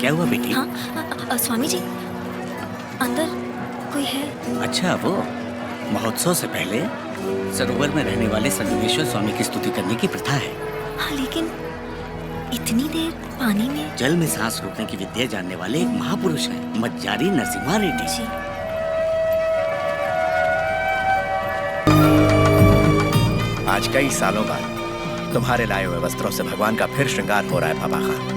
क्या हुआ बेटी? हाँ, स्वामी जी, अंदर कोई है? अच्छा, वो महोत्सव से पहले सरोवर में रहने वाले संगमेश्वर स्वामी की स्तुति करने की प्रथा है। हाँ, लेकिन इतनी देर पानी में? जल में सांस रोकने की विद्या जानने वाले एक महापुरुष हैं, मज्जारी नरसिम्हा रेड्डी जी। आज कई सालों बाद तुम्हारे लाए हुए वस्त्रों से भगवान का फिर श्रृंगार हो रहा है बाबा खान।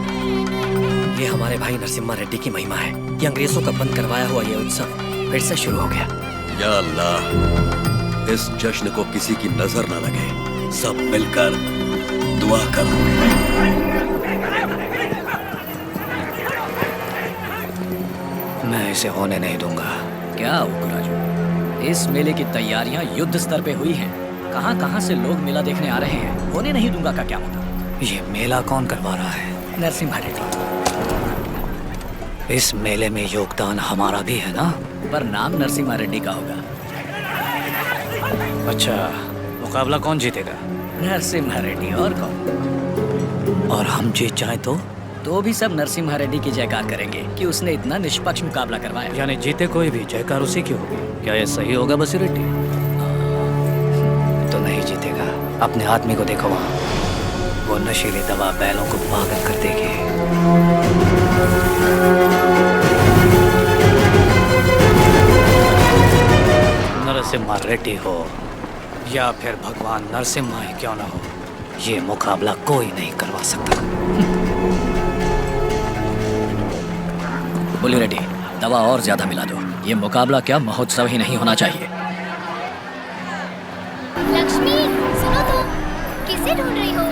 ये हमारे भाई नरसिम्हा रेड्डी की महिमा है। ये अंग्रेजों का बंद करवाया हुआ ये उत्सव फिर से शुरू हो गया। या अल्लाह, इस जश्न को किसी की नजर न लगे। सब मिलकर दुआ करो। मैं इसे होने नहीं दूंगा। क्या उग्राजू, इस मेले की तैयारियां युद्ध स्तर पे हुई हैं। कहां-कहां से लोग मेला देखने आ रहे हैं। होने नहीं दूंगा का क्या मतलब? ये मेला कौन करवा रहा है? नरसिम्हा रेड्डी। इस मेले में योगदान हमारा भी है ना? पर नाम नरसिम्हा रेड्डी का होगा। अच्छा, मुकाबला कौन जीतेगा? नरसिम्हा रेड्डी, और कौन? और हम जीत जाए तो भी सब नरसिम्हा रेड्डी की जयकार करेंगे कि उसने इतना निष्पक्ष मुकाबला करवाया। यानी जीते कोई भी जयकार उसी की होगी। क्या ये सही होगा बसी रेड्डी? तो नहीं जीतेगा। अपने आदमी को देखो वहाँ, वो नशीली दवा बैलों को पागल कर देगी। नरसिम्हा रेड्डी हो या फिर भगवान नरसिम्हा ही क्यों ना हो, ये मुकाबला कोई नहीं करवा सकता। बोली रेड्डी, दवा और ज्यादा मिला दो। ये मुकाबला क्या महोत्सव ही नहीं होना चाहिए। लक्ष्मी, सुनो तो, किसे ढूंढ रही हो?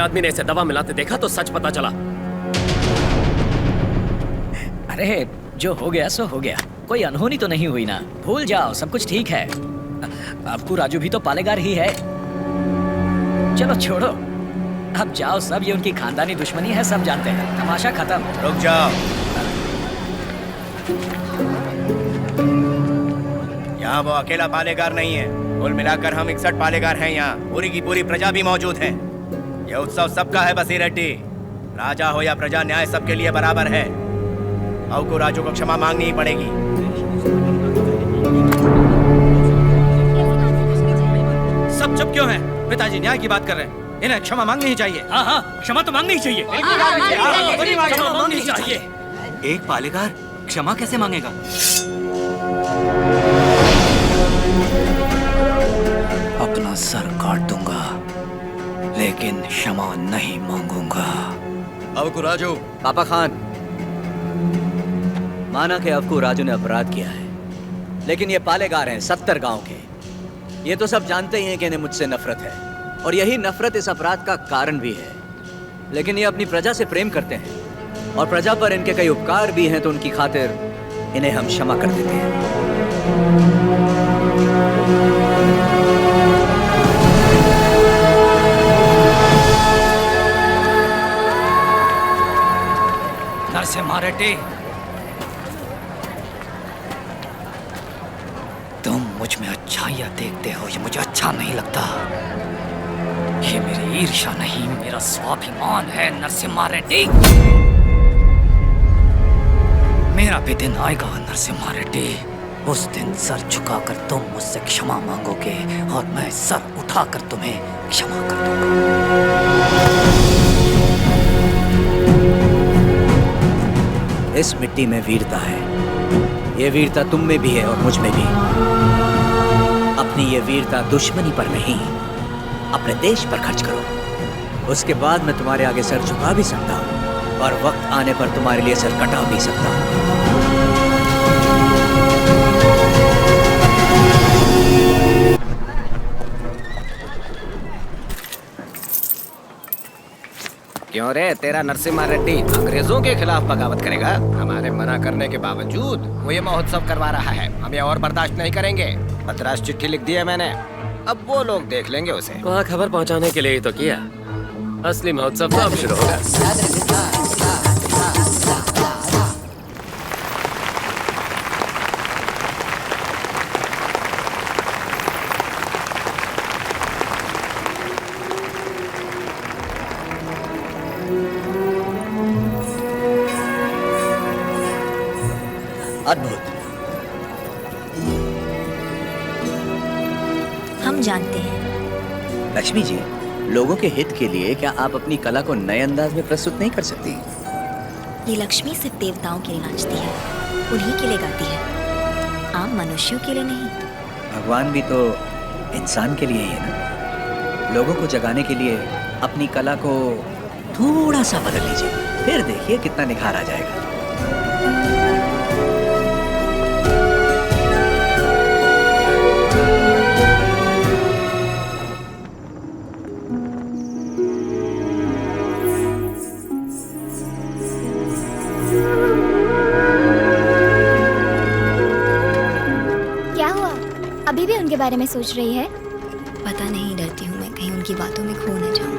आदमी ने इसे दवा मिलाते देखा तो सच पता चला। अरे जो हो गया सो हो गया, कोई अनहोनी तो नहीं हुई ना। भूल जाओ, सब कुछ ठीक है। आपको राजू भी तो पालेगार ही है। चलो छोड़ो, अब जाओ सब, ये उनकी खानदानी दुश्मनी है, सब जानते हैं। तमाशा खत्म। रुक जाओ, यहाँ वो अकेला पालेगार नहीं है, कुल मिलाकर हम 61 पालेगार हैं यहाँ। पूरी की पूरी प्रजा भी मौजूद है। यह उत्सव सबका है बसी रेड्डी। राजा हो या प्रजा, न्याय सबके लिए बराबर है। औ को राजू को क्षमा मांगनी ही पड़ेगी। सब चुप क्यों हैं? पिताजी न्याय की बात कर रहे हैं, इन्हें क्षमा मांगनी ही चाहिए। हाँ हाँ, क्षमा तो मांगनी ही चाहिए। क्षमा मांगनी ही चाहिए। एक पालेगार क्षमा कैसे मांगेगा? अपना सर काट दूंगा, लेकिन क्षमा नहीं मांगूंगा। अवकु राजू। पापा खान, माना कि अवकु राजू ने अपराध किया है, लेकिन ये पालेगार हैं 70 गांव के। ये तो सब जानते ही हैं कि इन्हें मुझसे नफरत है, और यही नफरत इस अपराध का कारण भी है। लेकिन ये अपनी प्रजा से प्रेम करते हैं, और प्रजा पर इनके कई उपकार भी हैं, तो उनकी खातिर इन्हें हम क्षमा कर देते हैं। नरसिम्हा रेड्डी, तुम मुझ में अच्छाइयां देखते हो, ये मुझे अच्छा नहीं लगता। ये मेरी ईर्ष्या नहीं, मेरा स्वाभिमान है नरसिम्हा रेड्डी। मेरा भी दिन आएगा नरसिम्हा रेड्डी, उस दिन सर झुकाकर तुम मुझसे क्षमा मांगोगे, और मैं सर उठाकर तुम्हें क्षमा कर दूंगा। इस मिट्टी में वीरता है, ये वीरता तुम में भी है और मुझ में भी। अपनी ये वीरता दुश्मनी पर नहीं, अपने देश पर खर्च करो। उसके बाद मैं तुम्हारे आगे सर झुका भी सकता हूँ, और वक्त आने पर तुम्हारे लिए सर कटा भी सकता हूँ। क्यों रे, तेरा नरसिम्हा रेड्डी अंग्रेजों के खिलाफ बगावत करेगा? हमारे मना करने के बावजूद वो ये महोत्सव करवा रहा है। हम ये और बर्दाश्त नहीं करेंगे। मद्रास चिट्ठी लिख दी है मैंने, अब वो लोग देख लेंगे उसे। वहाँ खबर पहुँचाने के लिए ही तो किया। असली महोत्सव तो अब शुरू होगा। अद्भुत। हम जानते हैं। लक्ष्मी जी, लोगों के हित के लिए क्या आप अपनी कला को नए अंदाज में प्रस्तुत नहीं कर सकती? ये लक्ष्मी सिर्फ देवताओं के लिए नाचती है, उन्हीं के लिए गाती है, आम मनुष्यों के लिए नहीं। भगवान भी तो इंसान के लिए ही है ना। लोगों को जगाने के लिए अपनी कला को थोड़ा सा बदल लीजिए, फिर देखिए कितना निखार आ जाएगा। अभी भी उनके बारे में सोच रही है? पता नहीं, डरती हूँ मैं कहीं उनकी बातों में खो न जाऊं।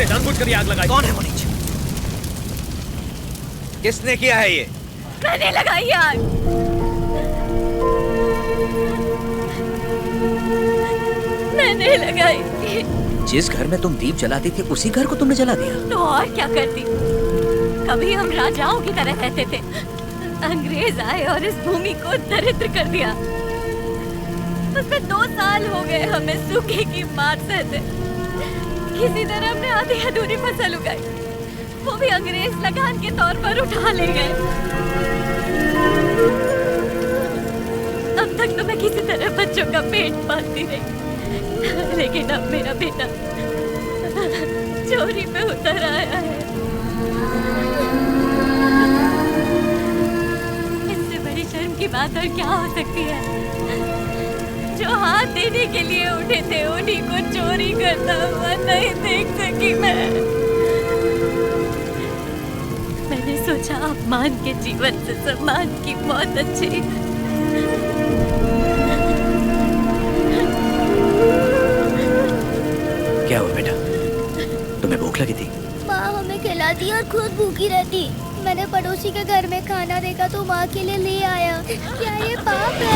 किसने जानबूझकर ये आग लगाई? कौन है वो नीच? किसने किया है ये? मैंने लगाई आग। मैंने लगाई। जिस घर में तुम दीप जलाती थी उसी घर को तुमने जला दिया? तो और क्या करती? कभी हम राजाओं की तरह रहते थे, अंग्रेज आए और इस भूमि को दरिद्र कर दिया। उसमें 2 साल हो गए हमें सूखे की मार सहते। किसी तरह हमने आधी अधूरी फसल उगाई, वो भी अंग्रेज लगान के तौर पर उठा ले गए। अब तक तो मैं किसी तरह बच्चों का पेट पालती रही, लेकिन अब मेरा बेटा चोरी पे उतर आया है। इससे बड़ी शर्म की बात और क्या हो सकती है? जो हाथ देने के लिए उठे थे उन्हीं को चोरी करता हुआ नहीं देख सकी मैं। मैंने सोचा अपमान के जीवन से सम्मान की मौत अच्छी। क्या हुआ बेटा? तुम्हें भूख लगी थी? माँ हमें खिलाती और खुद भूखी रहती। मैंने पड़ोसी के घर में खाना देखा तो माँ के लिए ले आया। क्या ये पाप है?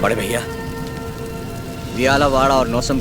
बड़े भैया, वियालावाड़ा और नौसम